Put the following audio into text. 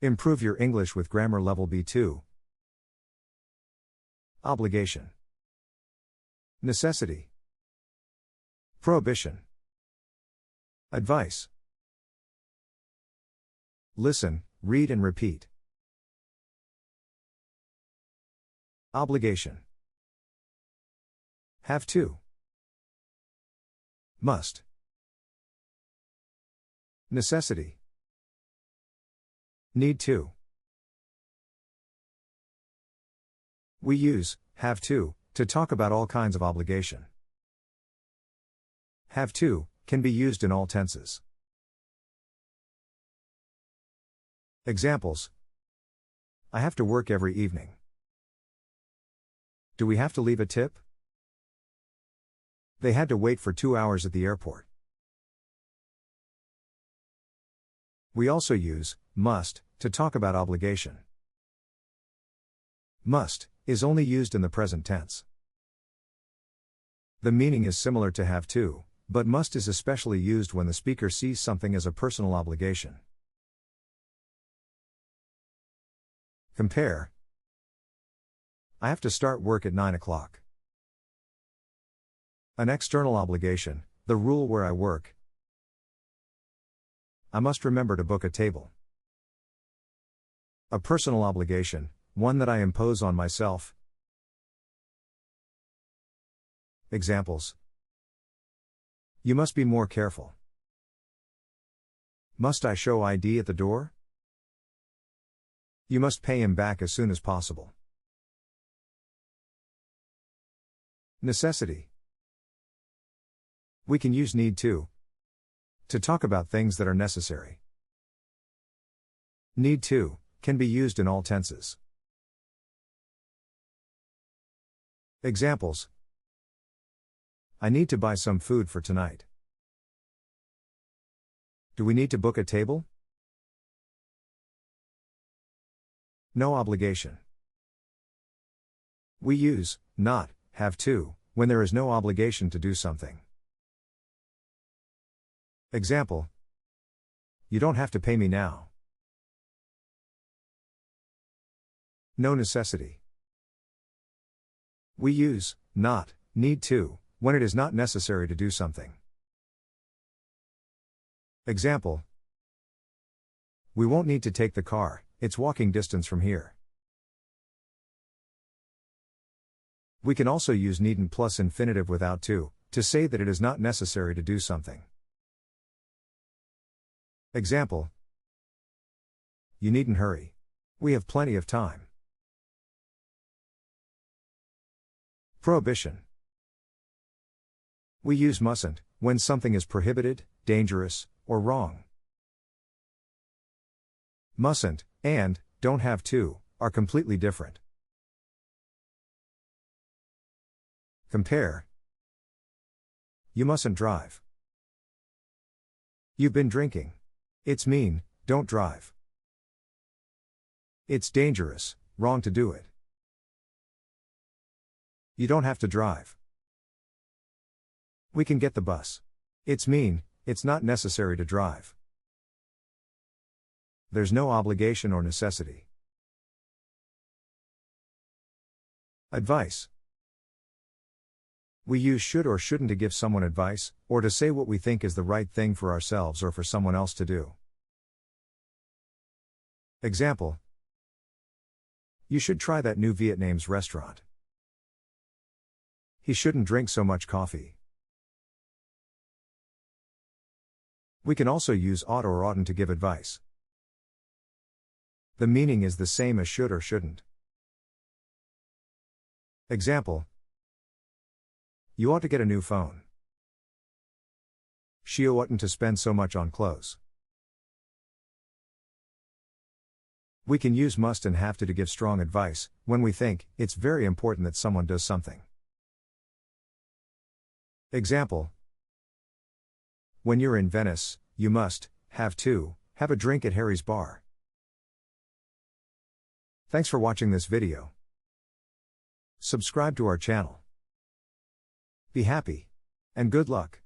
Improve your English with grammar level B2. Obligation. Necessity. Prohibition. Advice. Listen, read and repeat. Obligation. Have to. Must. Necessity. Need to. We use have to talk about all kinds of obligation. Have to can be used in all tenses. Examples: I have to work every evening. Do we have to leave a tip? They had to wait for 2 hours at the airport. We also use must to talk about obligation. Must is only used in the present tense. The meaning is similar to have to, but must is especially used when the speaker sees something as a personal obligation. Compare. I have to start work at 9 o'clock. An external obligation, the rule where I work. I must remember to book a table. A personal obligation, one that I impose on myself. Examples: you must be more careful. Must I show ID at the door? You must pay him back as soon as possible. Necessity. We can use need to talk about things that are necessary. Need to can be used in all tenses. Examples: I need to buy some food for tonight. Do we need to book a table? No obligation. We use not have to when there is no obligation to do something. Example: you don't have to pay me now. No necessity. We use not need to when it is not necessary to do something. Example: we won't need to take the car, it's walking distance from here. We can also use needn't plus infinitive without to say that it is not necessary to do something. Example: you needn't hurry. We have plenty of time. Prohibition. We use mustn't when something is prohibited, dangerous, or wrong. Mustn't and don't have to are completely different. Compare. You mustn't drive. You've been drinking. It's mean, don't drive. It's dangerous, wrong to do it. You don't have to drive. We can get the bus. It's mean, it's not necessary to drive. There's no obligation or necessity. Advice. We use should or shouldn't to give someone advice, or to say what we think is the right thing for ourselves or for someone else to do. Example: you should try that new Vietnamese restaurant. He shouldn't drink so much coffee. We can also use ought or oughtn't to give advice. The meaning is the same as should or shouldn't. Example: you ought to get a new phone. She oughtn't to spend so much on clothes. We can use must and have to give strong advice when we think it's very important that someone does something. Example: when you're in Venice, you must have to have a drink at Harry's bar. Thanks for watching this video. Subscribe to our channel. Be happy and good luck.